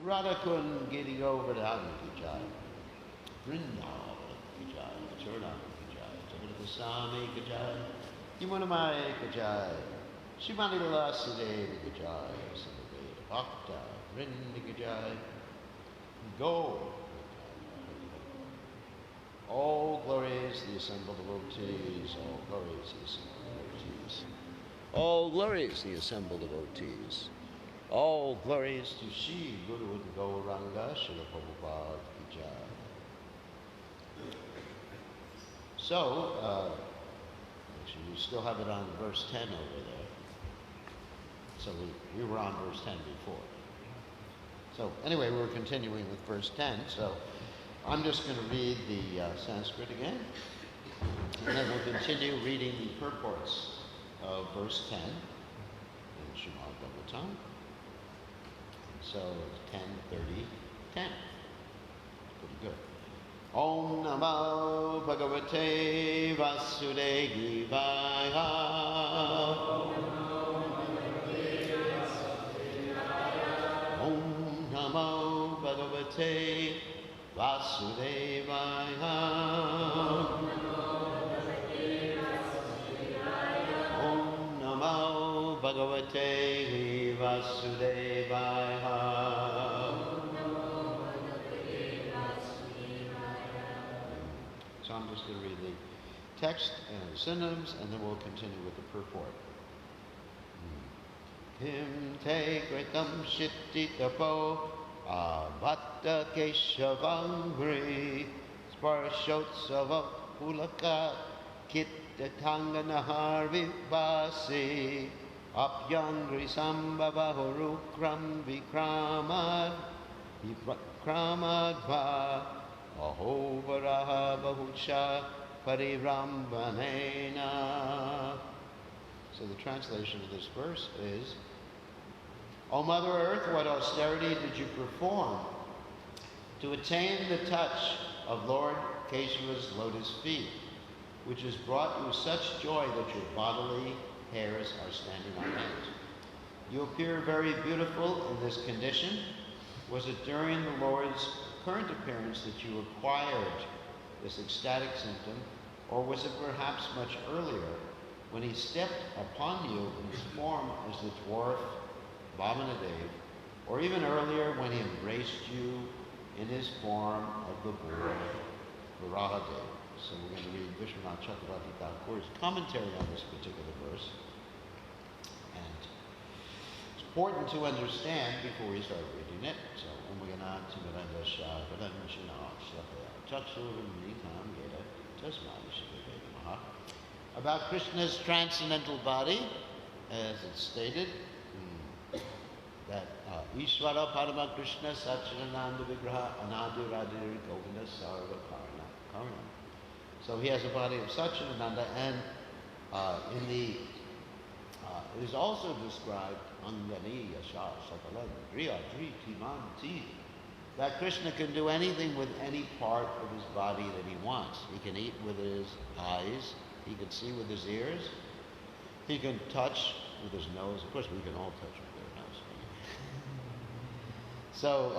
Radhakun Giri Govardhan Ki Jai, Vrindavan Ki Jai, Mathura Ki Jai, Jagat Goswami Ki Jai, Yamunamai Ki Jai, Shrimati Vilasadeva Ki Jai, Samaveda Bhakta, Vrinda Ki Jai, Go. All glories to the assembled devotees, all glories to the assembled devotees. All glories to the assembled devotees. All glories to Shri Guru and Gauranga, Srila Prabhupada Ki Jai. So, actually you still have it on verse 10 over there. So we were on verse 10 before. So anyway, we're continuing with verse 10. So I'm just going to read the Sanskrit again, and then we'll continue reading the purports of verse 10 in Srimad Bhagavatam. So 10:30, 10. Pretty good. Om Namo Bhagavate Vasudevaya. Om Namo Bhagavate Vasudevaya. Om Namo Bhagavate Vasudevaya. So I'm just going to read the text and synonyms, and then we'll continue with the purport. Him te kritam shitti tapo abhatta keshavangri sparshotsava pulaka kittatanga vibhasi apyangri sambhava hurukram vikramadva Ahovaraha Bahucha Parirambanena. So the translation of this verse is, O Mother Earth, what austerity did you perform to attain the touch of Lord Kesava's lotus feet, which has brought you such joy that your bodily hairs are standing on end? You appear very beautiful in this condition. Was it during the Lord's current appearance that you acquired this ecstatic symptom, or was it perhaps much earlier when he stepped upon you in his form as the dwarf Vamanadev, or even earlier when he embraced you in his form of the boar Varahadev? So we're going to read Vishwanath Chakravarti Thakur's commentary on this particular verse. And it's important to understand before we start reading it. So, about Krishna's transcendental body, as it's stated, that Ishvara Parama Krishna Satchidananda Vigraha Anadu Radhir Govinda Sarva Karna. So he has a body of Satchidananda, and it is also described that Krishna can do anything with any part of his body that he wants. He can eat with his eyes, he can see with his ears, he can touch with his nose. Of course, we can all touch with our nose. So,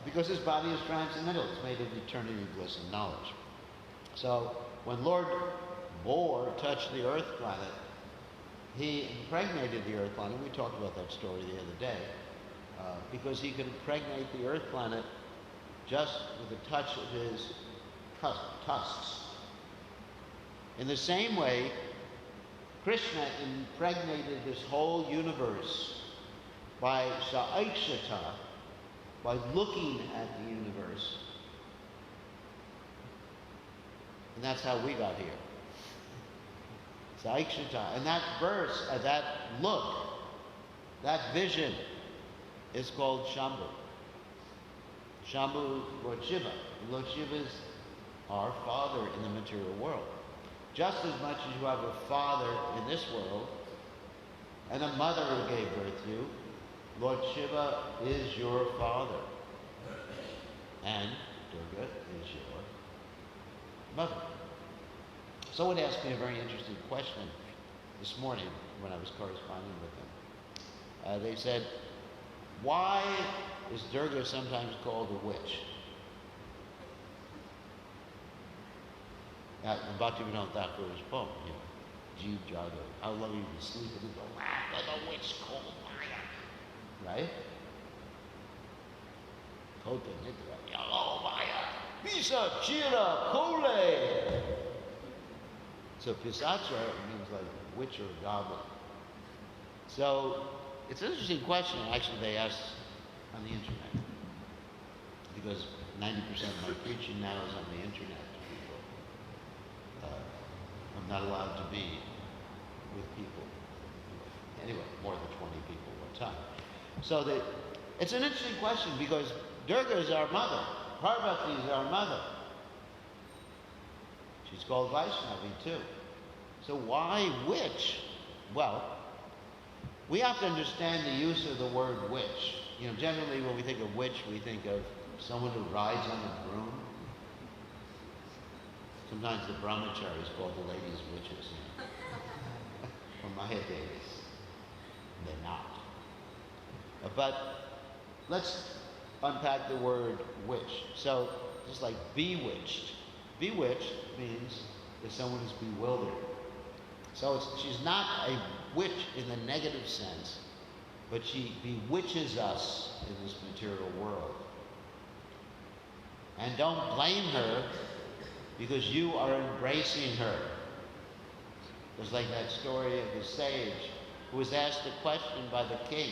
because his body is transcendental, it's made of eternity, bliss, and knowledge. So, when Lord Boar touched the earth planet, he impregnated the earth planet. We talked about that story the other day. Because he could impregnate the earth planet just with a touch of his tusks. In the same way, Krishna impregnated this whole universe by saikshata, by looking at the universe. And that's how we got here. Saikshata. And that verse, that look, that vision, is called Shambhu. Shambhu, Lord Shiva. Lord Shiva is our father in the material world. Just as much as you have a father in this world and a mother who gave birth to you, Lord Shiva is your father. And Durga is your mother. Someone asked me a very interesting question this morning when I was corresponding with them. They said, Why is Durga sometimes called a witch? Bhaktivinoda Thakur's poem, Jeev Jado. How long you be sleeping and go, like a witch called Maya. Right? Kota Nidra, Yalo Maya, Bisa Chira Kole. So Pisacha means like witch or goblin. So it's an interesting question actually they asked on the internet. Because 90% of my preaching now is on the internet. I'm not allowed to be with people. Anyway, more than 20 people at a time. So it's an interesting question because Durga is our mother. Parvati is our mother. She's called Vaishnavi too. So why witch? Well, we have to understand the use of the word witch. Generally when we think of witch, we think of someone who rides on a broom. Sometimes the brahmacharis call the ladies witches. From Maya days. They're not. But let's unpack the word witch. So, just like bewitched. Bewitched means that someone is bewildered. So she's not a witch in the negative sense, but she bewitches us in this material world. And don't blame her because you are embracing her. It's like that story of the sage who was asked a question by the king.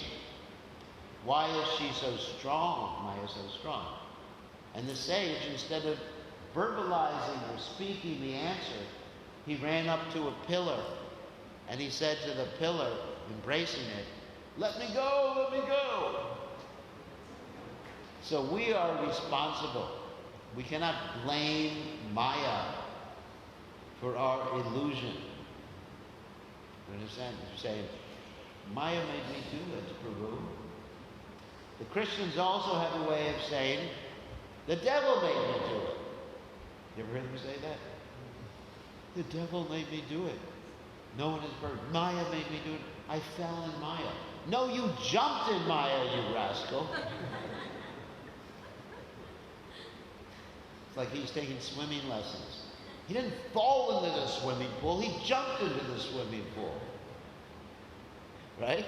Why is she so strong? Maya so strong. And the sage, instead of verbalizing or speaking the answer, he ran up to a pillar and he said to the pillar, embracing it, "Let me go, let me go." So we are responsible. We cannot blame Maya for our illusion. You understand? You're saying, Maya made me do it, Prabhu. The Christians also have a way of saying, the devil made me do it. You ever heard them say that? The devil made me do it. No one has heard. Maya made me do it. I fell in Maya. No, you jumped in Maya, you rascal. It's like he's taking swimming lessons. He didn't fall into the swimming pool. He jumped into the swimming pool. Right?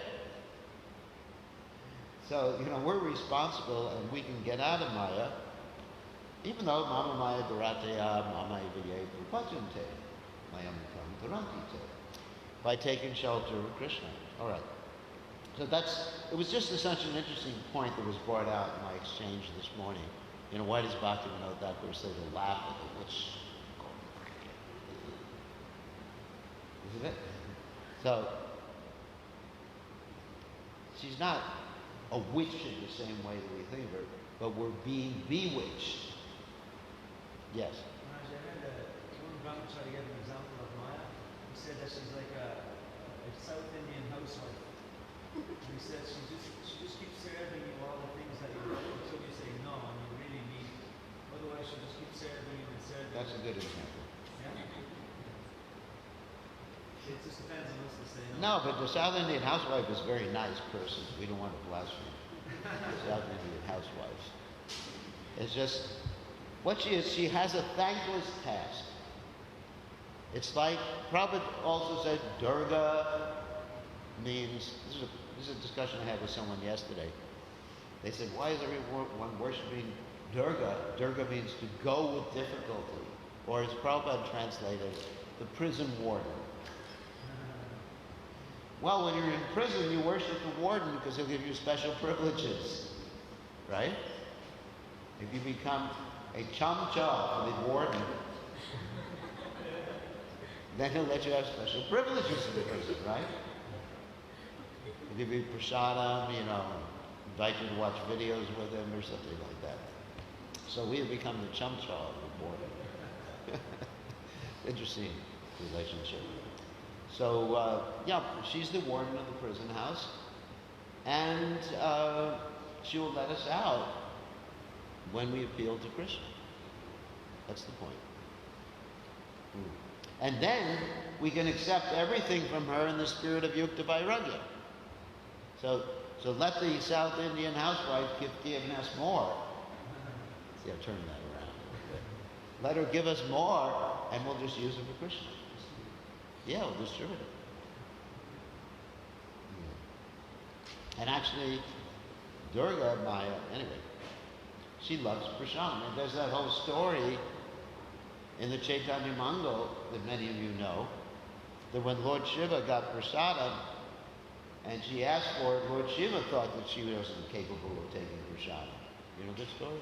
So, we're responsible and we can get out of Maya, even though Mama Maya Durateya, Mama Ivaye Purpajante, Mayamukam Durantite, by taking shelter of Krishna. All right. So it was just such an interesting point that was brought out in my exchange this morning. Why does Bhaktivinoda Thakur say to laugh at the witch? Isn't it? So, she's not a witch in the same way that we think of her, but we're being bewitched. Yes? Maharaj, I read one brahmachari gave an example of Maya. He said that she's like a South Indian housewife. He said she just keeps serving you all the things that you want until you say no and you really need. Otherwise she'll just keep serving you and serving you. That's a good example. Yeah? It just depends on us to say no. No, but the South Indian housewife is a very nice person. We don't want to blaspheme the South Indian housewives. It's just, what she is, she has a thankless task. It's like, Prabhupada also said, Durga means, this is a discussion I had with someone yesterday. They said, why is everyone worshiping Durga? Durga means to go with difficulty. Or as Prabhupada translated, the prison warden. Well, when you're in prison, you worship the warden because he'll give you special privileges. Right? If you become a chamcha for the warden, then he'll let you have special privileges in the prison, right? He'll give you prasadam, invite you to watch videos with him or something like that. So we have become the chamcha of the warden. Interesting relationship. So, she's the warden of the prison house, and she will let us out when we appeal to Krishna. That's the point. And then we can accept everything from her in the spirit of Yukta Vairagya. So So let the South Indian housewife give us more. See, I've turned that around. Let her give us more, and we'll just use it for Krishna. Yeah, we'll distribute it. And actually, Durga, Maya, anyway, she loves prasadam. And there's that whole story in the Chaitanya Mangal that many of you know, that when Lord Shiva got prasadam and she asked for it, Lord Shiva thought that she wasn't capable of taking prasadam. You know this story?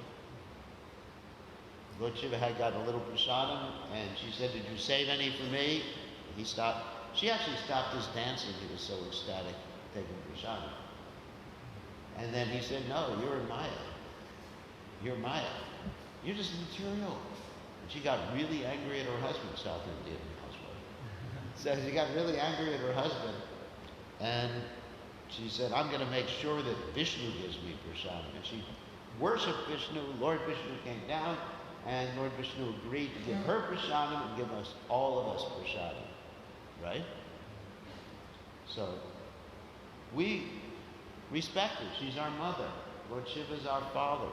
Lord Shiva had got a little prasadam and she said, "Did you save any for me?" He stopped. She actually stopped his dancing. He was so ecstatic taking prasadam. And then he said, "No, you're in Maya. You're Maya. You're just material." And she got really angry at her husband, South Indian housewife. So she got really angry at her husband. And she said, "I'm going to make sure that Vishnu gives me prasadam." And she worshipped Vishnu. Lord Vishnu came down, and Lord Vishnu agreed to give her prasadam and give us, all of us, prasadam. Right? So, we respect her. She's our mother. Lord Shiva's our father.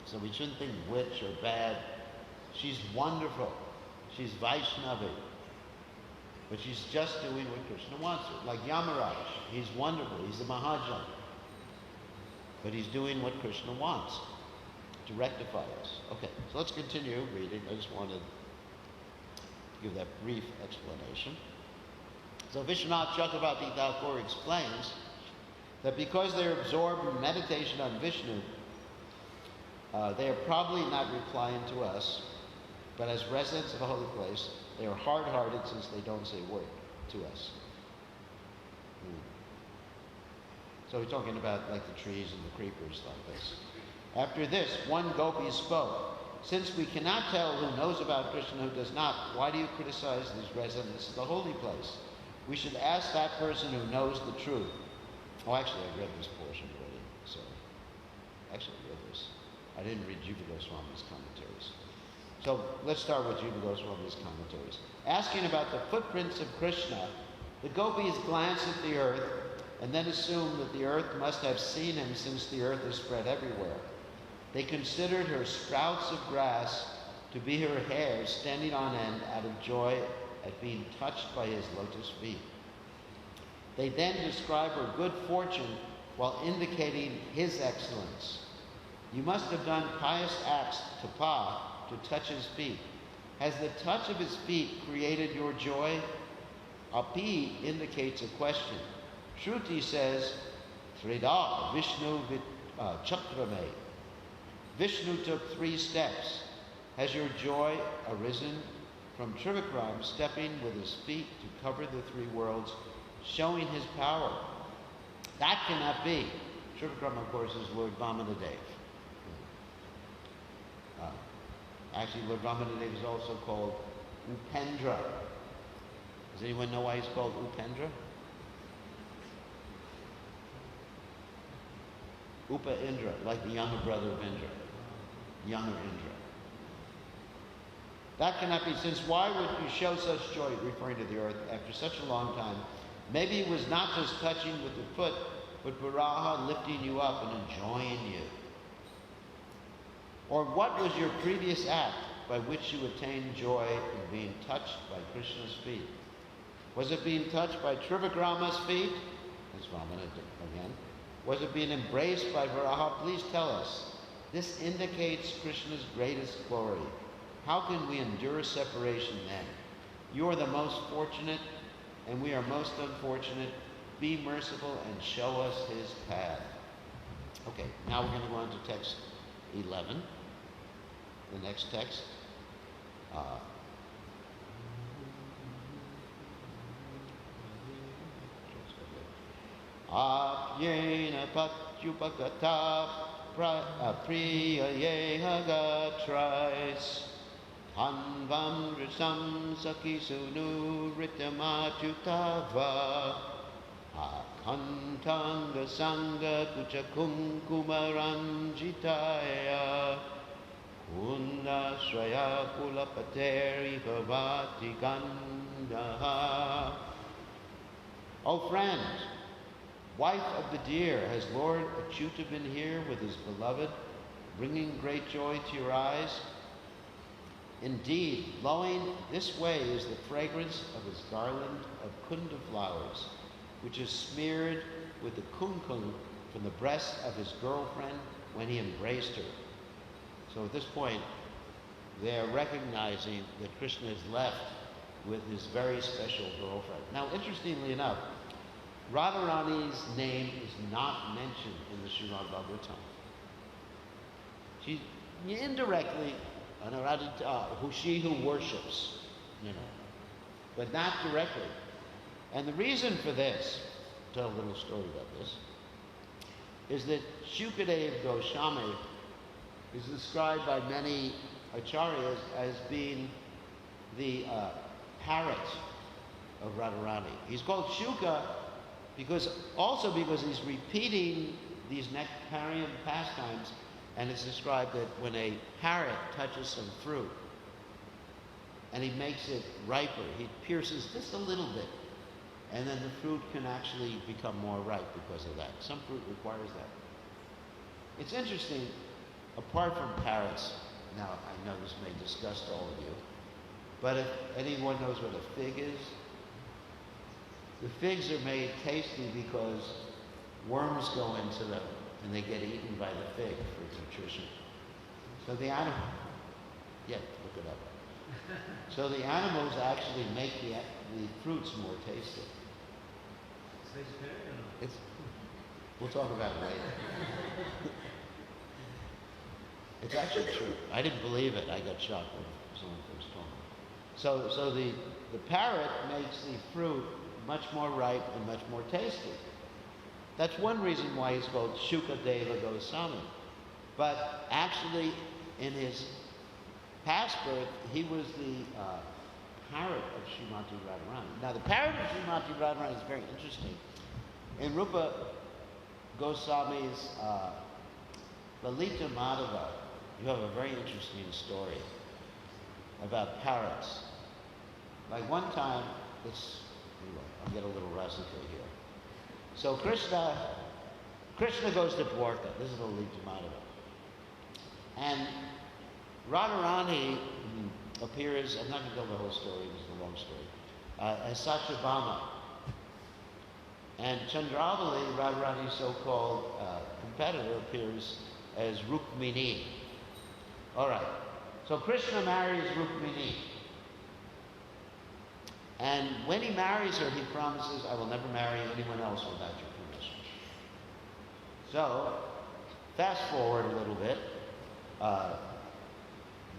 So we shouldn't think witch or bad. She's wonderful. She's Vaishnavi. But she's just doing what Krishna wants her. Like Yamaraj. He's wonderful. He's a Mahajan. But he's doing what Krishna wants to rectify us. Okay, so let's continue reading. I just wanted to give that brief explanation. So Vishwanath Chakravarti Thakur explains that because they're absorbed in meditation on Vishnu, they are probably not replying to us, but as residents of a holy place, they are hard-hearted since they don't say a word to us. So we're talking about like the trees and the creepers like this. After this, one gopi spoke. "Since we cannot tell who knows about Krishna and who does not, why do you criticize these residents of the holy place? We should ask that person who knows the truth." Oh, actually, I read this portion already. So, actually, I read this. I didn't read Jiva Goswami's commentaries. So, let's start with Jiva Goswami's commentaries. Asking about the footprints of Krishna, the gopis glance at the earth and then assume that the earth must have seen him since the earth is spread everywhere. They considered her sprouts of grass to be her hair standing on end out of joy at being touched by his lotus feet. They then describe her good fortune while indicating his excellence. "You must have done pious acts, tapa, to touch his feet. Has the touch of his feet created your joy?" Api indicates a question. Shruti says, "Trida Vishnu chakrame." Vishnu took 3 steps. Has your joy arisen from Trivikram stepping with his feet to cover the 3 worlds, showing his power? That cannot be. Trivikram, of course, is Lord Vamanadev. Actually, Lord Vamanadev is also called Upendra. Does anyone know why he's called Upendra? Upa Indra, like the younger brother of Indra. Younger Indra. That cannot be, since why would you show such joy, referring to the earth, after such a long time? Maybe it was not just touching with the foot, but Varaha lifting you up and enjoying you. Or what was your previous act by which you attained joy in being touched by Krishna's feet? Was it being touched by Trivikrama's feet? That's Ramana again. Was it being embraced by Varaha? Please tell us. This indicates Krishna's greatest glory. How can we endure separation then? You are the most fortunate, and we are most unfortunate. Be merciful and show us his path. Okay, now we're going to go on to text 11. The next text. Apyena patyupagata priyayeha gatrais Hanvam risam sakisunu ritamachutava Akantanga sanga kuchakum kumaranjitaya Kundashraya kulapateri bhavati gandaha. O friend, Wife of the deer, has Lord Achyuta been here with his beloved, bringing great joy to your eyes? Indeed, blowing this way is the fragrance of his garland of kunda flowers, which is smeared with the kumkum from the breast of his girlfriend when he embraced her. So at this point, they're recognizing that Krishna is left with his very special girlfriend. Now, interestingly enough, Radharani's name is not mentioned in the Srimad Bhagavatam. She's indirectly she who worships, but not directly. And the reason for this, I'll tell a little story about this, is that Shukadeva Goswami is described by many acharyas as being the parrot of Radharani. He's called Shuka because he's repeating these nectarian pastimes, and it's described that when a parrot touches some fruit and he makes it riper, he pierces just a little bit, and then the fruit can actually become more ripe because of that. Some fruit requires that. It's interesting, apart from parrots, now I know this may disgust all of you, but if anyone knows what a fig is, the figs are made tasty because worms go into them and they get eaten by the fig for nutrition. So the animal, look it up. So the animals actually make the fruits more tasty. It's vegetarian or not? We'll talk about it later. It's actually true. I didn't believe it. I got shocked when someone first told me. So the parrot makes the fruit much more ripe and much more tasty. That's one reason why he's called Shukadeva Goswami. But actually, in his past birth, he was the parrot of Srimati Radharani. Now, the parrot of Srimati Radharani is very interesting. In Rupa Goswami's Lalita Madhava, you have a very interesting story about parrots. Like one time, I'll get a little rusty here. So Krishna goes to Dwarka. This is Lalita Madhava. And Radharani appears, I'm not going to tell the whole story, this is a long story, as Satyabhama. And Chandravali, Radharani's so-called competitor, appears as Rukmini. All right. So Krishna marries Rukmini. And when he marries her, he promises, I will never marry anyone else without your permission. So, fast forward a little bit.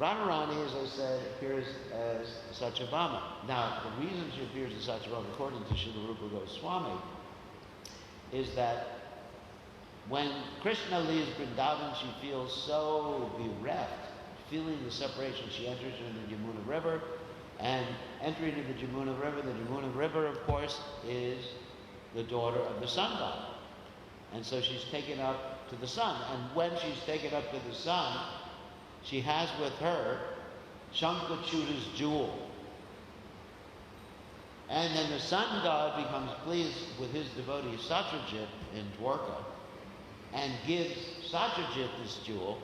Radharani, as I said, appears as Satyabhama. Now, the reason she appears as Satyabhama, according to Srila Rupa Goswami, is that when Krishna leaves Vrindavan, she feels so bereft, feeling the separation. She enters into the Yamuna River, and entering into the Yamuna River, of course, is the daughter of the sun god. And so she's taken up to the sun. And when she's taken up to the sun, she has with her Shankachuta's jewel. And then the sun god becomes pleased with his devotee Satyajit in Dwarka and gives Satyajit this jewel,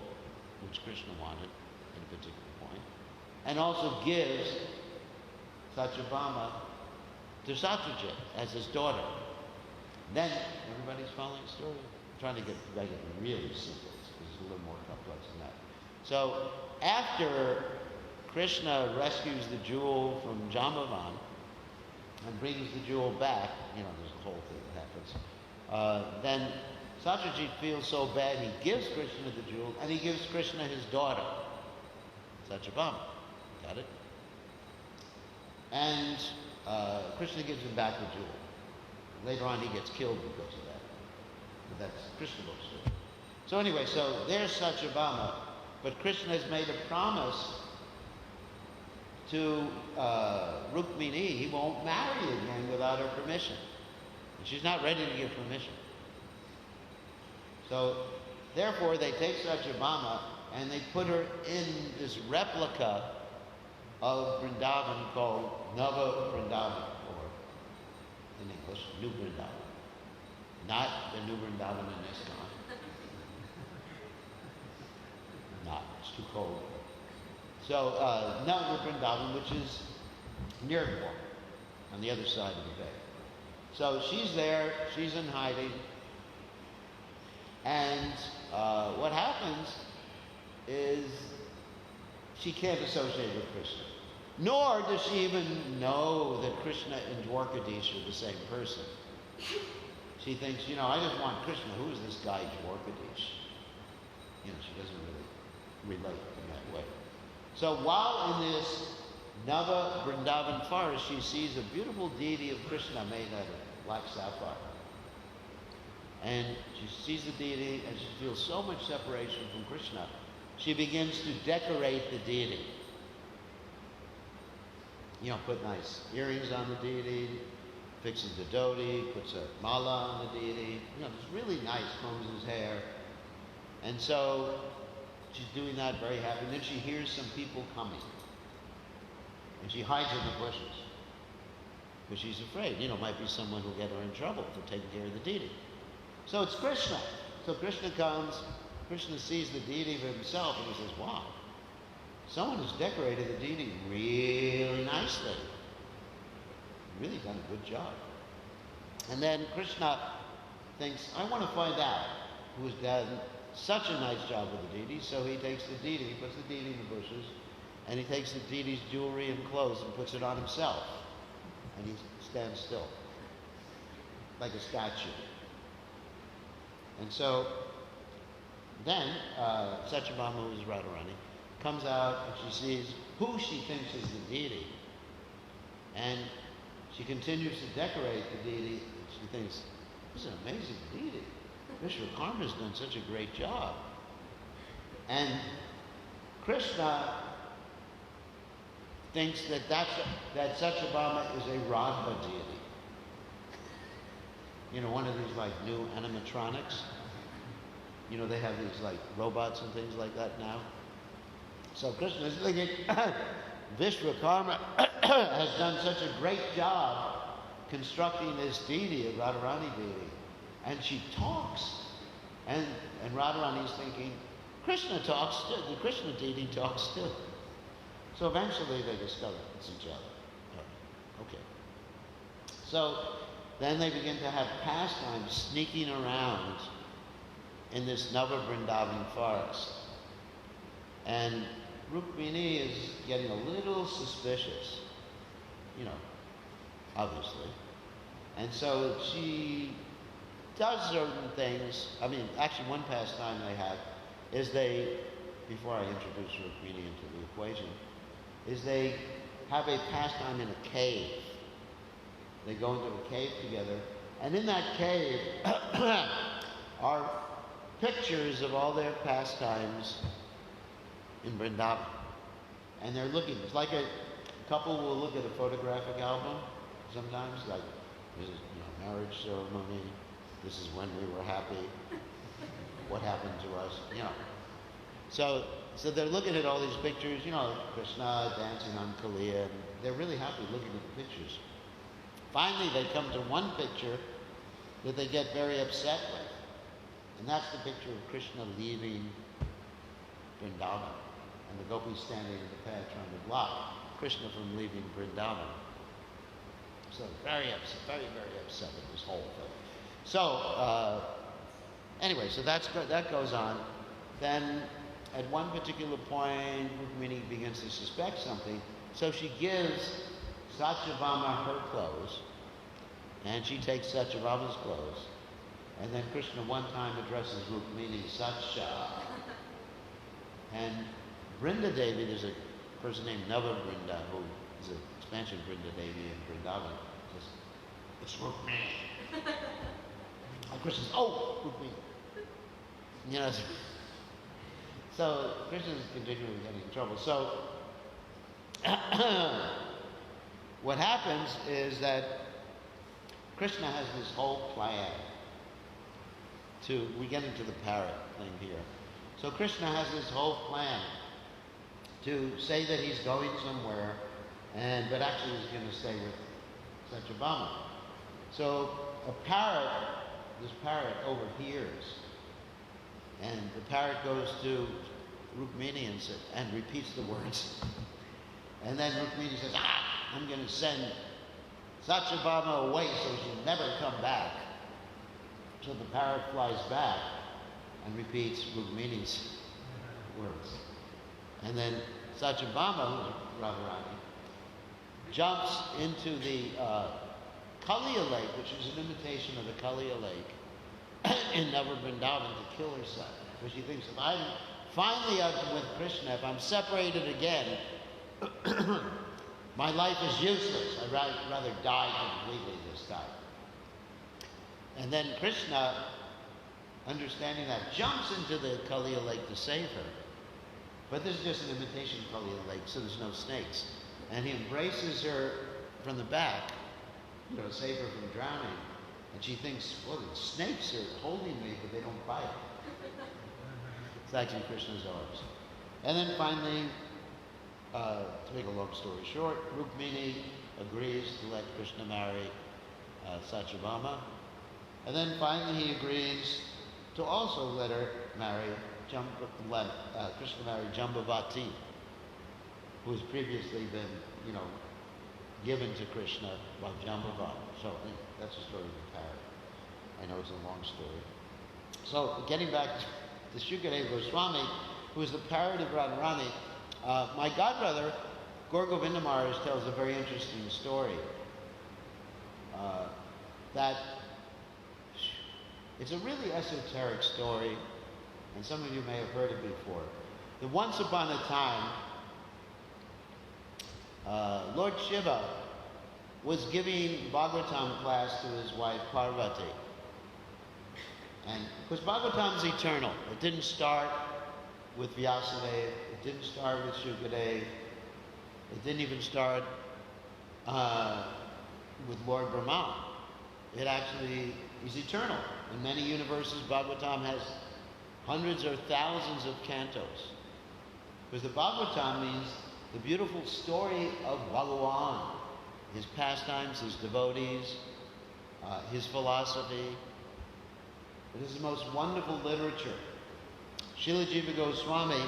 which Krishna wanted at a particular point, and also gives Satyabhama to Satyajit as his daughter. Then, everybody's following the story? I'm trying to make it really simple. It's a little more complex than that. So, after Krishna rescues the jewel from Jambavan and brings the jewel back, there's a whole thing that happens. Then Satyajit feels so bad, he gives Krishna the jewel, and he gives Krishna his daughter, Satyabhama. Got it? And Krishna gives him back the jewel. Later on, he gets killed because of that. But that's Krishna book's story. So anyway, there's Satyabhama, but Krishna has made a promise to Rukmini. He won't marry again without her permission. And she's not ready to give permission. So, therefore, they take Satyabhama and they put her in this replica of Vrindavan called Nava Vrindavan, or in English, New Vrindavan. Not the new Vrindavan in ISKCON. Not, it's too cold. So, New Vrindavan, which is near Goa, on the other side of the bay. So she's there, she's in hiding, and what happens is she can't associate with Krishna. Nor does she even know that Krishna and Dwarkadish are the same person. She thinks, I just want Krishna. Who is this guy Dwarkadish? She doesn't really relate in that way. So while in this Nava Vrindavan forest, she sees a beautiful deity of Krishna made out of black sapphire. And she sees the deity and she feels so much separation from Krishna. She begins to decorate the deity. Put nice earrings on the deity, fixes the dhoti, puts a mala on the deity. It's really nice, combs his hair. And so she's doing that, very happy. And then she hears some people coming. And she hides in the bushes. Because she's afraid, might be someone who'll get her in trouble for taking care of the deity. So it's Krishna. So Krishna comes, Krishna sees the deity of himself, and he says, wow, someone has decorated the deity really nicely. Really done a good job. And then Krishna thinks, I want to find out who's done such a nice job with the deity. So he takes the deity, puts the deity in the bushes, and he takes the deity's jewelry and clothes and puts it on himself. And he stands still, like a statue. And so then Satyabhama, who's Radharani, comes out and she sees who she thinks is the deity. And she continues to decorate the deity. And she thinks, this is an amazing deity. Vishwakarma's done such a great job. And Krishna thinks that Satyabhama is a Radha deity. One of these like new animatronics. They have these like robots and things like that now. So Krishna is thinking, Vishwakarma has done such a great job constructing this deity, a Radharani deity. And she talks. And Radharani is thinking, Krishna talks too. The Krishna deity talks too. So eventually they discover it's each other. Okay. So then they begin to have pastimes sneaking around in this Nava Vrindavan forest. And Rukmini is getting a little suspicious, obviously. And so she does certain things. Actually one pastime they have is before I introduce Rukmini into the equation, is they have a pastime in a cave. They go into a cave together, and in that cave are pictures of all their pastimes in Vrindavan. And they're looking, it's like a couple will look at a photographic album sometimes, like this is marriage ceremony, this is when we were happy, what happened to us, So they're looking at all these pictures, Krishna dancing on Kaliya, and they're really happy looking at the pictures. Finally, they come to one picture that they get very upset with. And that's the picture of Krishna leaving Vrindavan. And the gopis standing in the path trying to block Krishna from leaving Vrindavan. So very upset, very, very upset with this whole thing. So, anyway, so that goes on. Then at one particular point, Rukmini begins to suspect something. So she gives Satyabhama her clothes, and she takes Satyabhama's clothes. And then Krishna one time addresses Rukmini, Satya. And Brinda Devi, there's a person named Nava Brinda, who is an expansion of Brinda Devi in Vrindavan, says, it's Rukmini. And Krishna says, oh, Rukmini. So Krishna's continually getting in trouble. So what happens is that Krishna has this whole plan we get into the parrot thing here. So Krishna has this whole plan to say that he's going somewhere, but actually he's going to stay with Satyabhama. So a parrot this parrot overhears, and the parrot goes to Rukmini and repeats the words. And then Rukmini says, I'm going to send Satyabhama away so she'll never come back. So the parrot flies back and repeats Rukmini's words. And then Satyabhama, who's Radharani, jumps into the Kaliya lake, which is an imitation of the Kaliya lake, in Never Vrindavan to kill herself. Because she thinks, if I'm finally out with Krishna, if I'm separated again, my life is useless. I'd rather die completely this time. And then Krishna, understanding that, jumps into the Kaliya lake to save her. But this is just an imitation Kaliya lake, so there's no snakes. And he embraces her from the back, to save her from drowning. And she thinks, well, the snakes are holding me, but they don't bite. It's actually Krishna's arms. And then finally, to make a long story short, Rukmini agrees to let Krishna marry Satyabhama. And then finally he agrees to also let her marry Krishna marry Jambavati, who has previously been, given to Krishna by Jambavati. So that's the story of the parrot. I know it's a long story. So getting back to Shukadeva Goswami, who is the parrot of Radharani, my godbrother, Gaur Govinda Maharaj, tells a very interesting story. That it's a really esoteric story, and some of you may have heard it before. That once upon a time, Lord Shiva was giving Bhagavatam class to his wife Parvati. And because Bhagavatam is eternal, it didn't start with Vyasadeva, it didn't start with Shukadeva, it didn't even start with Lord Brahma. It actually is eternal. In many universes, Bhagavatam has hundreds or thousands of cantos. Because the Bhagavatam means the beautiful story of Bhagavan, his pastimes, his devotees, his philosophy. It is the most wonderful literature. Srila Jiva Goswami,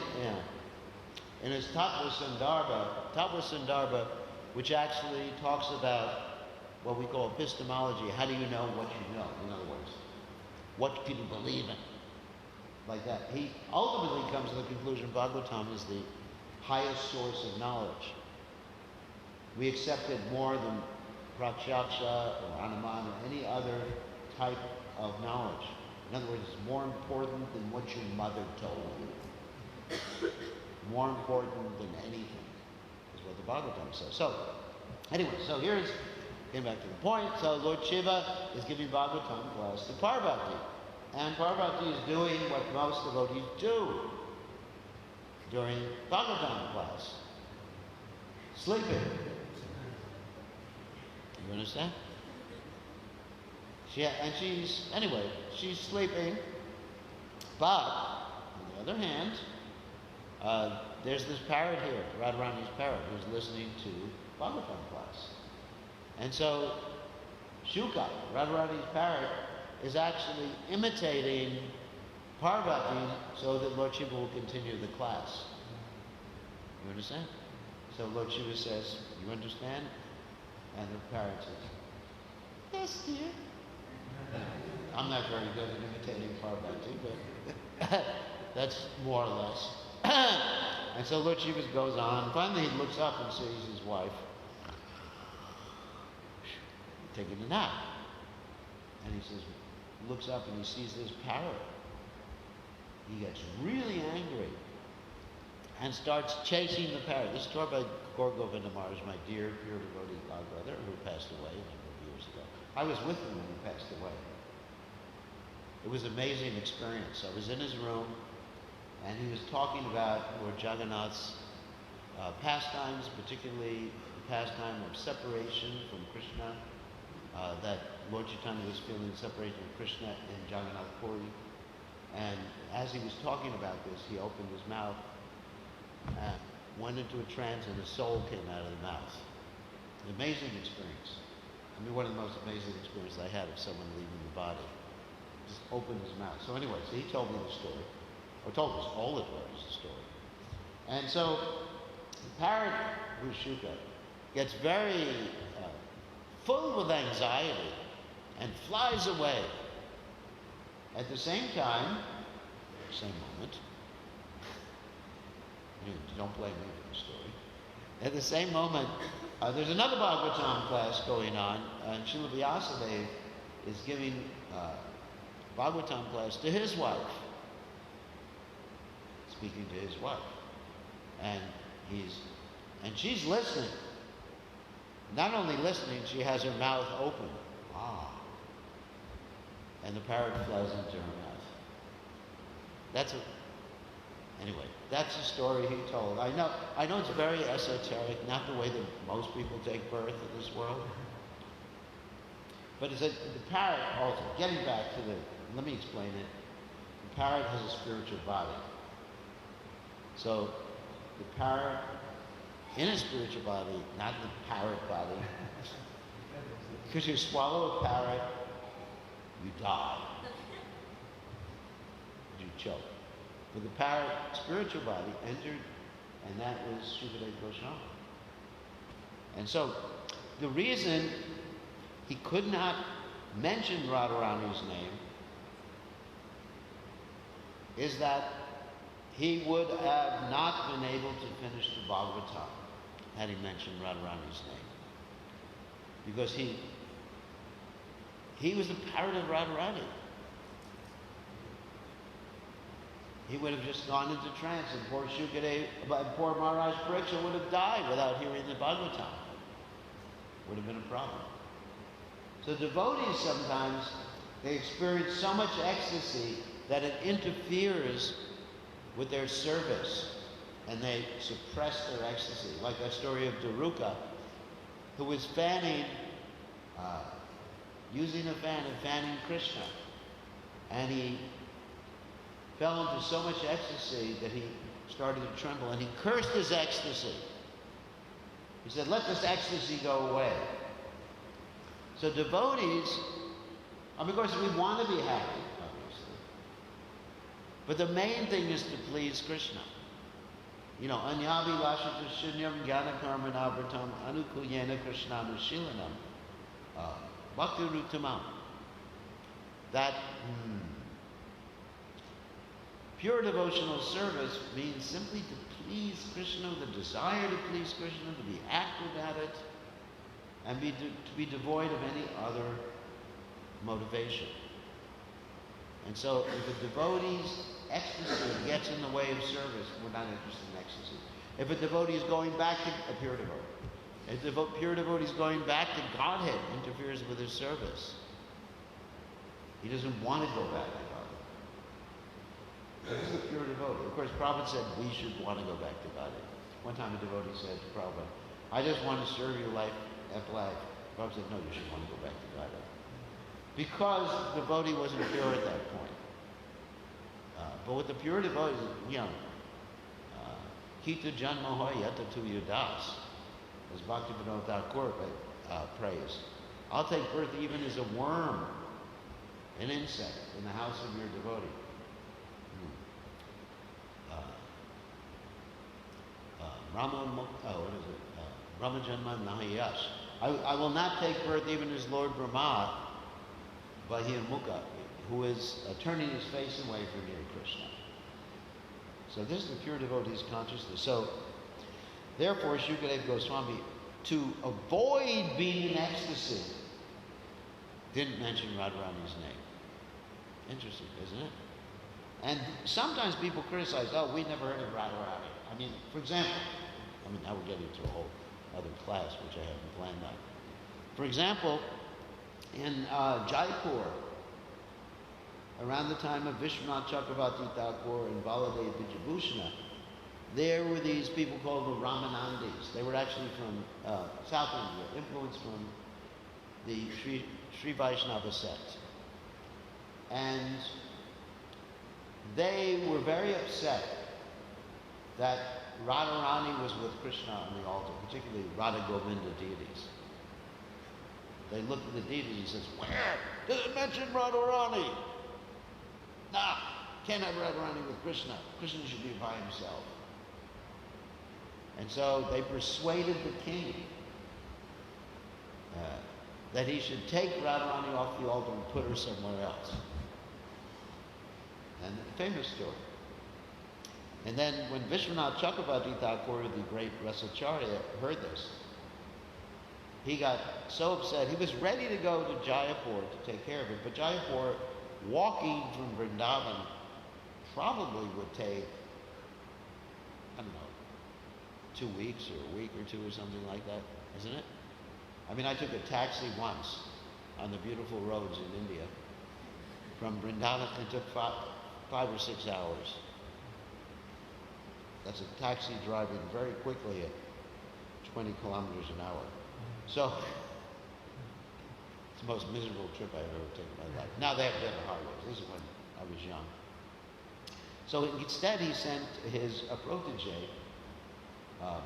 in his Tattva Sandarbha, which actually talks about what we call epistemology. How do you know what you know? In other words, what can you believe in? Like that. He ultimately comes to the conclusion Bhagavatam is the highest source of knowledge. We accept it more than Pratyaksha or Hanuman or any other type of knowledge. In other words, it's more important than what your mother told you. More important than anything is what the Bhagavatam says. So, anyway, getting back to the point. So Lord Shiva is giving Bhagavatam class to Parvati. And Parvati is doing what most devotees do during Bhagavatam class. Sleeping. You understand? She's sleeping. But, on the other hand, there's this parrot here, Radharani's parrot, who's listening to Bhagavatam class. And so, Shuka, Radharani's parrot, is actually imitating Parvati so that Lord Shiva will continue the class. You understand? So Lord Shiva says, you understand? And the parrot says, yes, dear. I'm not very good at imitating Parvati, but that's more or less. And so Lord Shiva goes on. Finally, he looks up and sees his wife taking a nap. And he looks up and he sees this parrot. He gets really angry and starts chasing the parrot. This is taught by Gaur Govinda Maharaj, my dear pure devotee godbrother, who passed away a number of years ago. I was with him when he passed away. It was an amazing experience. I was in his room, and he was talking about Lord Jagannath's pastimes, particularly the pastime of separation from Krishna, that Lord Chaitanya was feeling separation from Krishna in Jagannath Puri. And as he was talking about this, he opened his mouth and went into a trance, and a soul came out of the mouth. An amazing experience. I mean, one of the most amazing experiences I had of someone leaving the body. just opened his mouth. So anyway, so he told me the story, or told us all it was the story. And so the parrot, Rushuka, gets very full of anxiety and flies away. At the same time, same moment, you don't blame me for the story. At the same moment, there's another Bhagavatam class going on, and Srila Vyasadeva is giving Bhagavatam class to his wife, speaking to his wife, and she's listening. Not only listening, she has her mouth open. And the parrot flies into her mouth. Anyway, that's the story he told. I know it's very esoteric, not the way that most people take birth in this world. But it's the parrot also, getting back to let me explain it. The parrot has a spiritual body. So the parrot in a spiritual body, not the parrot body. Because you swallow a parrot, you die. You choke. But the parrot spiritual body entered, and that was Shukadeva Goswami. And so the reason he could not mention Radharani's name is that he would have not been able to finish the Bhagavatam had he mentioned Radharani's name. Because he was the parrot of Radharani. He would have just gone into trance, and poor Shukadeva, poor Maharaj Pariksha would have died without hearing the Bhagavatam. Would have been a problem. So devotees sometimes, they experience so much ecstasy that it interferes with their service, and they suppress their ecstasy. Like that story of Daruka, who was using a fan and fanning Krishna. And he fell into so much ecstasy that he started to tremble, and he cursed his ecstasy. He said, "Let this ecstasy go away." So devotees, of course, we want to be happy, obviously. But the main thing is to please Krishna. Anyavi lashita shunyam jnana karmanavratam anukulyena krishnanushilanam bhakti rutamam. That pure devotional service means simply to please Krishna, the desire to please Krishna, to be active at it, and to be devoid of any other motivation. And so if a devotee's ecstasy gets in the way of service, we're not interested in ecstasy. If a devotee is going back to a pure devotee, if the pure devotee is going back to Godhead, interferes with his service. He doesn't want to go back to Godhead. This is a pure devotee. Of course, Prabhupada said we should want to go back to Godhead. One time a devotee said to Prabhupada, "I just want to serve you life after life." Prabhupada said, "No, you should want to go back to Godhead." Because the devotee wasn't pure at that point. But with the pure devotees, Kita Janma Hoyata Tu Yadas, as Bhaktivinoda Thakur prays. I'll take birth even as a worm, an insect, in the house of your devotee. Brahma Janma Nahayash. I will not take birth even as Lord Brahma, Bahirmukha, who is turning his face away from you, Krishna. So this is the pure devotee's consciousness. So, therefore, Shukadeva Goswami, to avoid being in ecstasy, didn't mention Radharani's name. Interesting, isn't it? And sometimes people criticize, we never heard of Radharani. For example, now we're getting to a whole other class, which I haven't planned on. For example, in Jaipur, around the time of Vishwanath Chakravarti Thakur and Baladev Vijayabhushana, there were these people called the Ramanandis. They were actually from South India, influenced from the Sri Vaishnava sect. And they were very upset that Radharani was with Krishna on the altar, particularly Radha Govinda deities. They looked at the deities and says, "Where? Does it mention Radharani?" Nah, can't have Radharani with Krishna. Krishna should be by himself. And so they persuaded the king that he should take Radharani off the altar and put her somewhere else. And a famous story. And then when Vishwanath Chakravarti Thakur, the great Rasacharya, heard this, he got so upset. He was ready to go to Jaipur to take care of it, but Jaipur, walking from Vrindavan, probably would take, I don't know, 2 weeks or a week or two or something like that, isn't it? I mean, I took a taxi once on the beautiful roads in India from Vrindavan. It took 5 or 6 hours. That's a taxi driving very quickly at 20 kilometers an hour. So, it's the most miserable trip I've ever taken in my life. Now they have better highways. This is when I was young. So instead he sent his protege,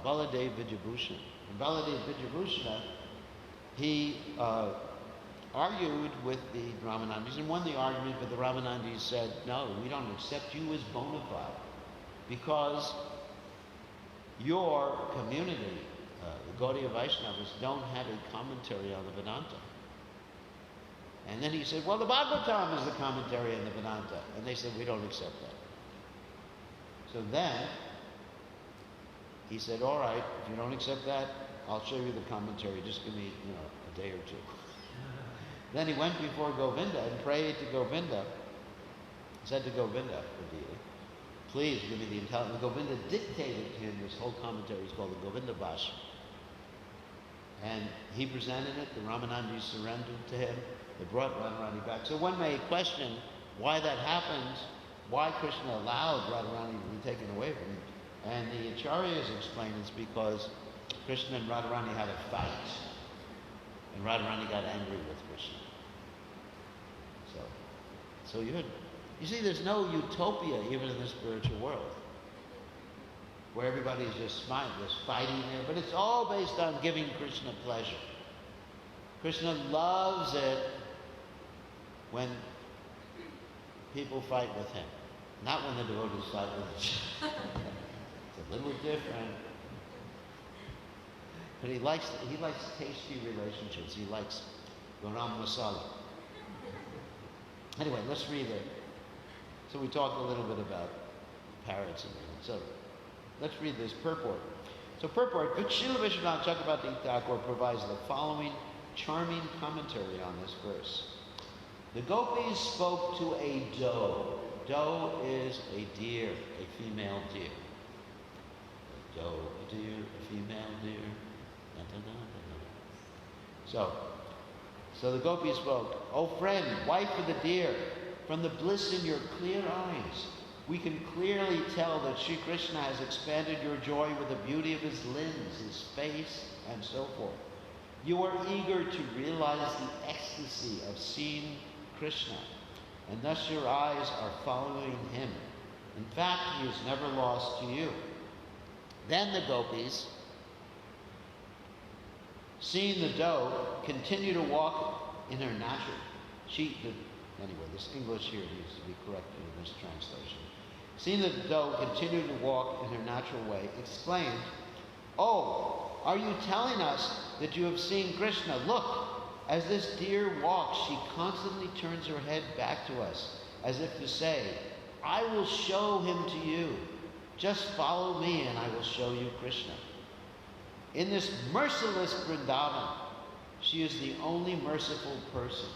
Baladev Vijayabhushan. And Baladev Vijayabhushan, he argued with the Ramanandis and won the argument, but the Ramanandis said, no, we don't accept you as bona fide because your community, the Gaudiya Vaishnavas, don't have a commentary on the Vedanta. And then he said, well, the Bhagavatam is the commentary on the Vedanta. And they said, we don't accept that. So then, he said, all right, if you don't accept that, I'll show you the commentary. Just give me, a day or two. Then he went before Govinda and prayed to Govinda. He said to Govinda, please give me the intelligence. Govinda dictated to him this whole commentary. It's called the Govinda Bhashya. And he presented it. The Ramanandis surrendered to him. They brought Radharani back. So one may question why that happened, why Krishna allowed Radharani to be taken away from him. And the Acharyas explain it's because Krishna and Radharani had a fight. And Radharani got angry with Krishna. So you see, there's no utopia even in the spiritual world, where everybody's just smiling, just fighting there. But it's all based on giving Krishna pleasure. Krishna loves it when people fight with him, not when the devotees fight with each other. It's a little different. But he likes tasty relationships. He likes garam masala. Anyway, let's read it. So we talked a little bit about parrots and things. So let's read this purport. So purport, Srila Vishwanath Chakravarti Thakur provides the following charming commentary on this verse. The gopis spoke to a doe. Doe is a deer, a female deer. A doe, a deer, a female deer. Da, da, da, da, da. So the gopis spoke, "O friend, wife of the deer, from the bliss in your clear eyes, we can clearly tell that Sri Krishna has expanded your joy with the beauty of his limbs, his face, and so forth. You are eager to realize the ecstasy of seeing Krishna, and thus your eyes are following him. In fact, he is never lost to you." Then the gopis, seeing the doe, continue to walk in her natural. Anyway, this English here needs to be corrected in this translation. Seeing the doe continue to walk in her natural way, exclaimed, "Oh, are you telling us that you have seen Krishna? Look, as this deer walks, she constantly turns her head back to us, as if to say, 'I will show him to you. Just follow me and I will show you Krishna.' In this merciless Vrindavan, she is the only merciful person."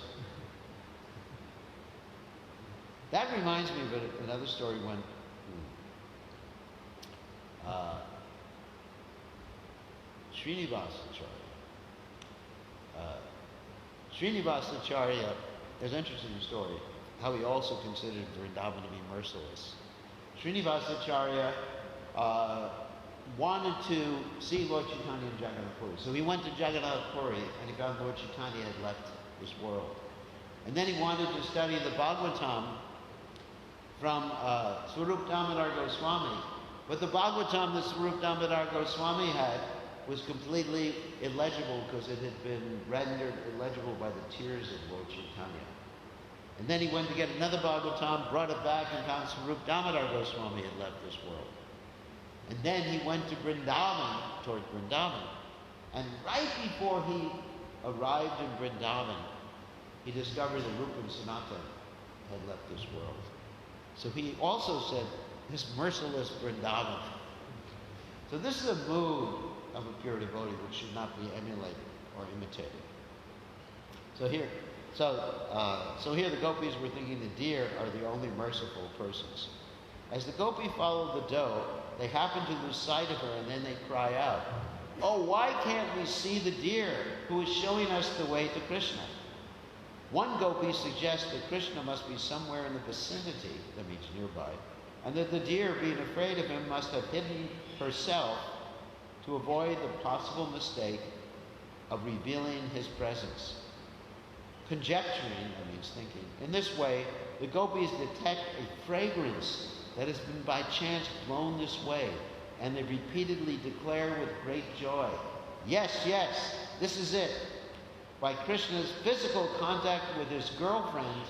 That reminds me of another story when Srinivasacharya, there's an interesting story, how he also considered Vrindavan to be merciless. Srinivasacharya wanted to see Lord Chaitanya in Jagannath Puri. So he went to Jagannath Puri and he found Lord Chaitanya had left this world. And then he wanted to study the Bhagavatam from Swarup Damodar Goswami. But the Bhagavatam that Swarup Damodar Goswami had was completely illegible because it had been rendered illegible by the tears of Lord Chaitanya. And then he went to get another Bhagavatam, brought it back, and found Swarup Damodar Goswami had left this world. And then he went to Vrindavan, toward Vrindavan. And right before he arrived in Vrindavan, he discovered that Rupa and Sanatan had left this world. So he also said, this merciless Vrindavan. So this is a mood of a pure devotee which should not be emulated or imitated. So here the gopis were thinking the deer are the only merciful persons. As the gopi followed the doe, they happen to lose sight of her, and then they cry out, "Oh, why can't we see the deer who is showing us the way to Krishna?" One gopi suggests that Krishna must be somewhere in the vicinity, that means nearby, and that the deer, being afraid of him, must have hidden herself to avoid the possible mistake of revealing his presence. Conjecturing, that means thinking. In this way, the gopis detect a fragrance that has been by chance blown this way, and they repeatedly declare with great joy, "Yes, yes, this is it." By Krishna's physical contact with his girlfriend,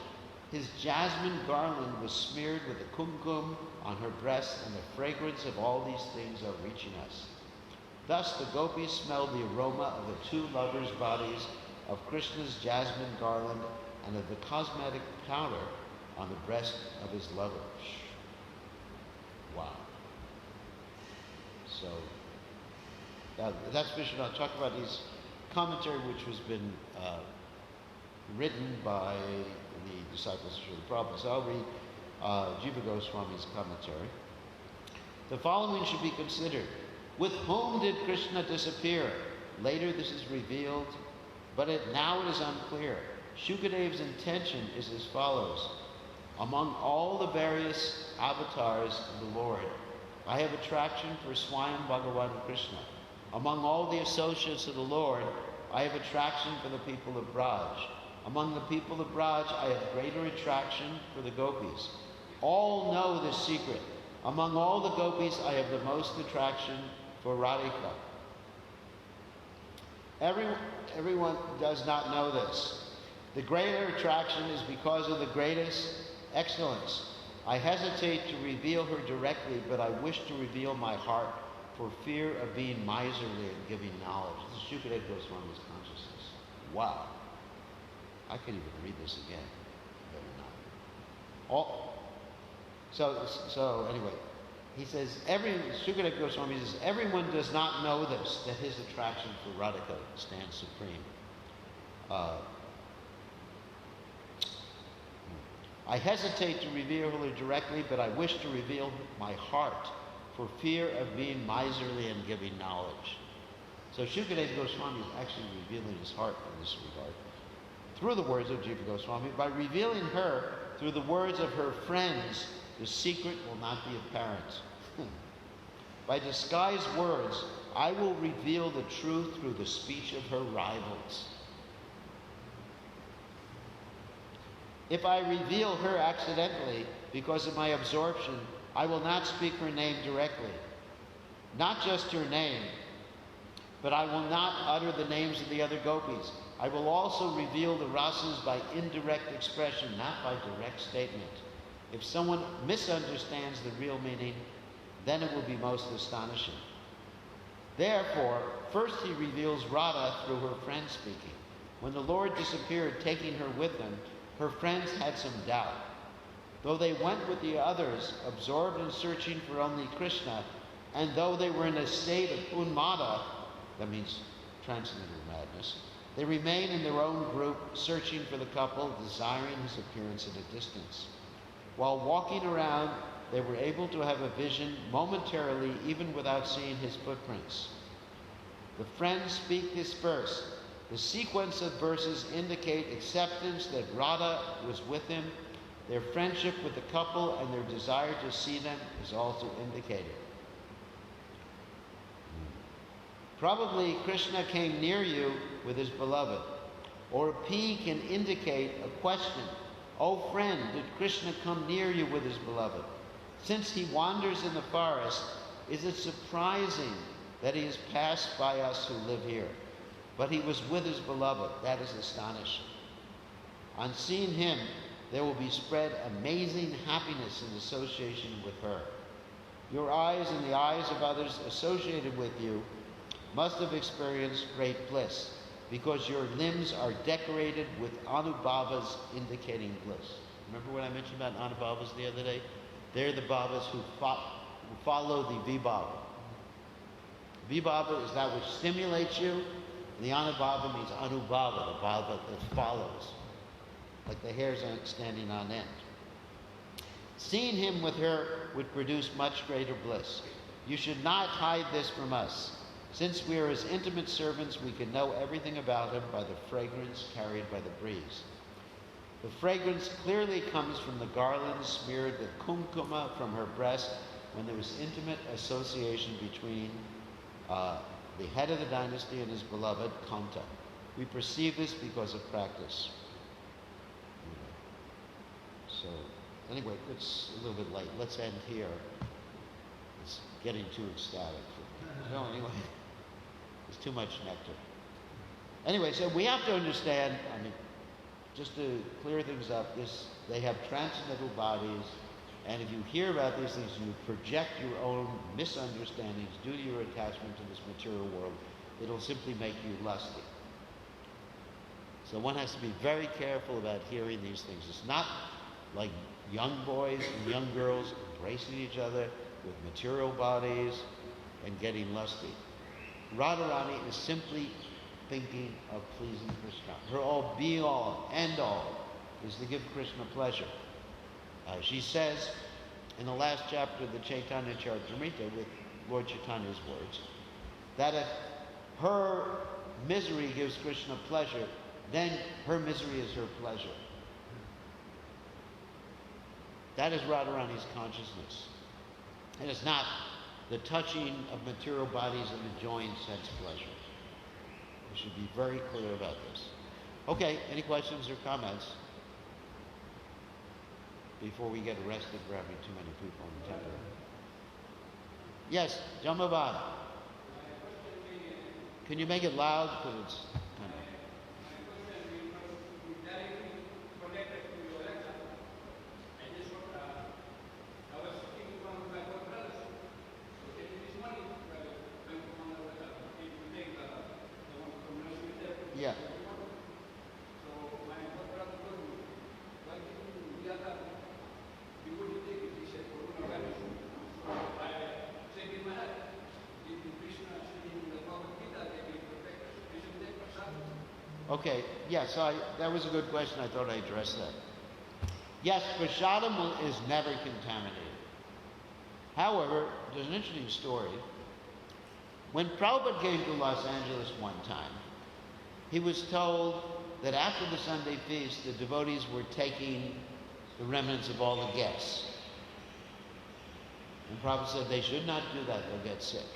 his jasmine garland was smeared with a kumkum on her breast, and the fragrance of all these things are reaching us. Thus the gopis smelled the aroma of the two lovers' bodies, of Krishna's jasmine garland, and of the cosmetic powder on the breast of his lover. Wow. So, that's Vishwanath Chakravarti's commentary, which has been written by the disciples of Srila Prabhupada. So I'll read Jiva Goswami's commentary. The following should be considered. With whom did Krishna disappear? Later this is revealed, but now it is unclear. Shukadev's intention is as follows. Among all the various avatars of the Lord, I have attraction for Swayam Bhagavan Krishna. Among all the associates of the Lord, I have attraction for the people of Braj. Among the people of Braj, I have greater attraction for the gopis. All know this secret. Among all the gopis, I have the most attraction for Radhika. Everyone does not know this. The greater attraction is because of the greatest excellence. I hesitate to reveal her directly, but I wish to reveal my heart for fear of being miserly and giving knowledge. This is Shukadeva Goswami's consciousness. Wow. I could even read this again. Better not. So anyway, he says, Shukadeva Goswami says, everyone does not know this, that his attraction for Radhika stands supreme. I hesitate to reveal her directly, but I wish to reveal my heart for fear of being miserly and giving knowledge. So Shukadeva Goswami is actually revealing his heart in this regard. Through the words of Jiva Goswami, by revealing her through the words of her friends, the secret will not be apparent. By disguised words, I will reveal the truth through the speech of her rivals. If I reveal her accidentally because of my absorption, I will not speak her name directly. Not just her name, but I will not utter the names of the other gopis. I will also reveal the rasas by indirect expression, not by direct statement. If someone misunderstands the real meaning, then it will be most astonishing. Therefore, first he reveals Radha through her friends speaking. When the Lord disappeared, taking her with him, her friends had some doubt. Though they went with the others, absorbed in searching for only Krishna, and though they were in a state of unmada, that means transcendental madness, they remained in their own group, searching for the couple, desiring his appearance at a distance. While walking around, they were able to have a vision momentarily, even without seeing his footprints. The friends speak this verse. The sequence of verses indicate acceptance that Radha was with him. Their friendship with the couple and their desire to see them is also indicated. Probably Krishna came near you with his beloved. Or P can indicate a question. Oh friend, did Krishna come near you with his beloved? Since he wanders in the forest, is it surprising that he has passed by us who live here? But he was with his beloved. That is astonishing. On seeing him, there will be spread amazing happiness in association with her. Your eyes and the eyes of others associated with you must have experienced great bliss, because your limbs are decorated with anubhavas indicating bliss. Remember what I mentioned about anubhavas the other day? They're the bhavas who follow the vibhava. Vibhava is that which stimulates you, and the anubhava means anubhava, the bhava that follows, like the hairs standing on end. Seeing him with her would produce much greater bliss. You should not hide this from us. Since we are his intimate servants, we can know everything about him by the fragrance carried by the breeze. The fragrance clearly comes from the garland smeared with kumkuma from her breast when there was intimate association between the head of the dynasty and his beloved, Kanta. We perceive this because of practice. So, anyway, it's a little bit late. Let's end here. It's getting too ecstatic. No, anyway, there's too much nectar. Anyway, so we have to understand, I mean, just to clear things up, they have transcendental bodies, and if you hear about these things and you project your own misunderstandings due to your attachment to this material world, it'll simply make you lusty. So one has to be very careful about hearing these things. It's not like young boys and young girls embracing each other with material bodies and getting lusty. Radharani is simply thinking of pleasing Krishna. Her all be all, end all is to give Krishna pleasure. She says in the last chapter of the Chaitanya Charitamrita with Lord Chaitanya's words, that if her misery gives Krishna pleasure, then her misery is her pleasure. That is Radharani's consciousness. And it's not the touching of material bodies and enjoying sense pleasure. We should be very clear about this. Okay, any questions or comments before we get arrested for having too many people in the temple? Yes, Jamavad. Can you make it loud? Because it's kind of... Yeah. Okay, yeah, so that was a good question. I thought I addressed that. Yes, prasadam is never contaminated. However, there's an interesting story. When Prabhupada came to Los Angeles one time, he was told that after the Sunday feast, the devotees were taking the remnants of all the guests. And Prabhupada said they should not do that, they'll get sick.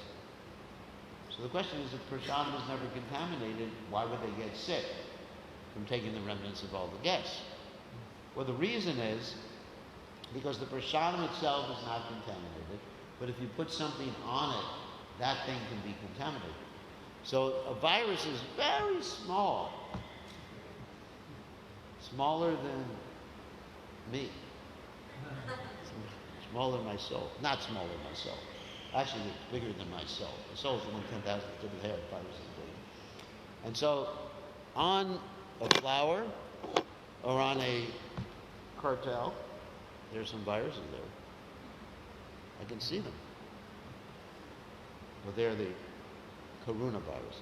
So the question is, if prasadam is never contaminated, why would they get sick from taking the remnants of all the guests? Well, the reason is because the prasadam itself is not contaminated, but if you put something on it, that thing can be contaminated. So a virus is very small, smaller than me, smaller than my soul, not smaller than my soul. Actually, it's bigger than my soul. The soul is only 10,000 to the hair, virus is big. And so on a flower or on a cartel, there's some viruses there. I can see them. Well, they're the coronavirus,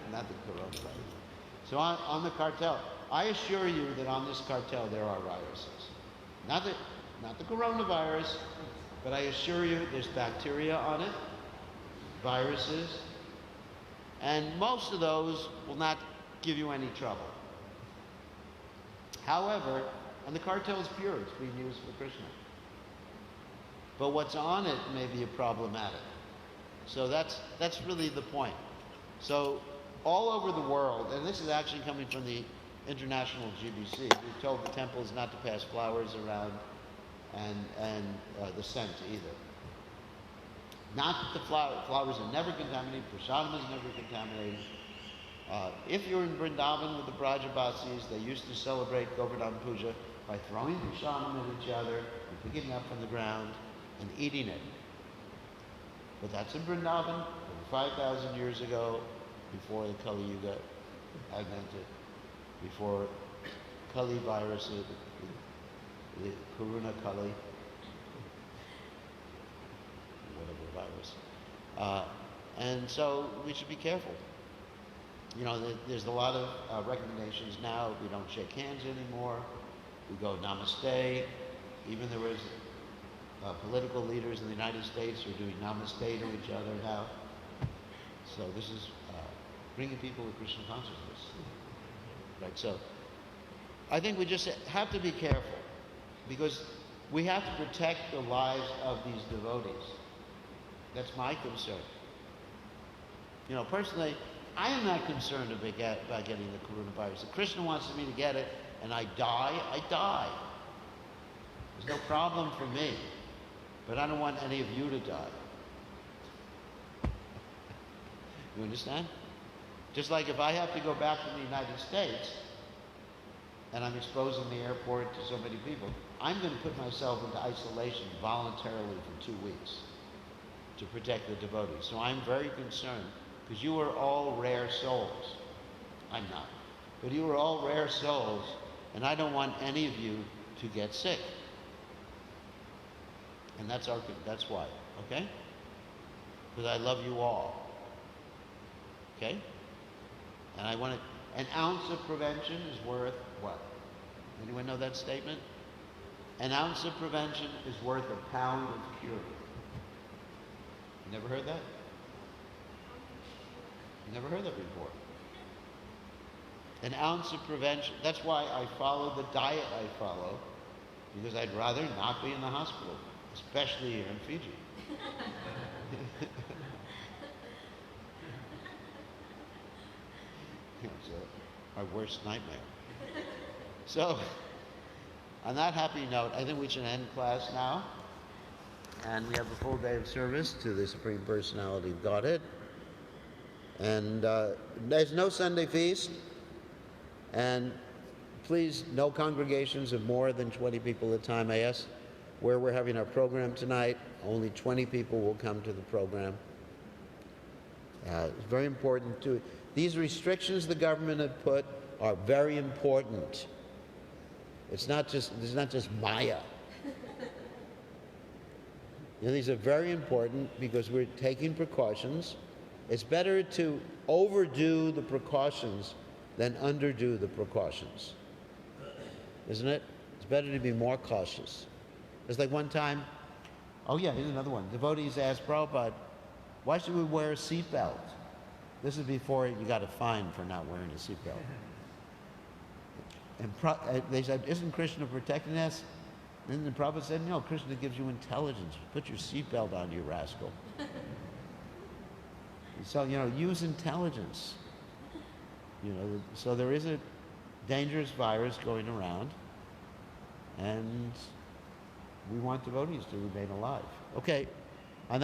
not the coronavirus. So on the cartel, I assure you that on this cartel there are viruses. Not the coronavirus, but I assure you there's bacteria on it, viruses, and most of those will not give you any trouble. However, and the cartel is pure, it's being used for Krishna. But what's on it may be problematic. So that's really the point. So all over the world, and this is actually coming from the international GBC, we've told the temples not to pass flowers around and the scent either. Not that the flowers are never contaminated, prasadam is never contaminated, If you're in Vrindavan with the Brajabasis, they used to celebrate Govardhan Puja by throwing Prashadam at each other and picking it up from the ground and eating it. But that's in Vrindavan, over 5,000 years ago, before the Kali Yuga advented, before Kali virus, the Corona Kali, whatever virus. And so we should be careful. You know, there's a lot of recommendations now. We don't shake hands anymore. We go namaste. Even there is political leaders in the United States who are doing namaste to each other now. So this is bringing people to Krishna consciousness. Right, so I think we just have to be careful because we have to protect the lives of these devotees. That's my concern. You know, personally, I am not concerned about getting the coronavirus. If Krishna wants me to get it and I die, I die. There's no problem for me. But I don't want any of you to die. You understand? Just like if I have to go back to the United States and I'm exposing the airport to so many people, I'm going to put myself into isolation voluntarily for 2 weeks to protect the devotees. So I'm very concerned because you are all rare souls. I'm not. But you are all rare souls and I don't want any of you to get sick. And that's why, okay? Because I love you all. Okay? And I want to, an ounce of prevention is worth what? Anyone know that statement? An ounce of prevention is worth a pound of cure. You never heard that? You never heard that before. An ounce of prevention. That's why I follow the diet I follow, because I'd rather not be in the hospital, especially here in Fiji. It's my worst nightmare. So, on that happy note, I think we should end class now. And we have a full day of service to the Supreme Personality of Godhead. And there's no Sunday feast. And please, no congregations of more than 20 people at a time. I asked where we're having our program tonight. Only 20 people will come to the program. It's very important too. These restrictions the government have put are very important. It's not just Maya. You know, these are very important because we're taking precautions. It's better to overdo the precautions than underdo the precautions. Isn't it? It's better to be more cautious. It's like one time, oh yeah, here's another one. Devotees asked Prabhupada, why should we wear a seatbelt? This is before you got a fine for not wearing a seatbelt. And they said, isn't Krishna protecting us? And then the Prabhupada said, no, Krishna gives you intelligence. Put your seatbelt on, you rascal. So, you know, use intelligence. You know, so there is a dangerous virus going around, and we want devotees to remain alive. Okay.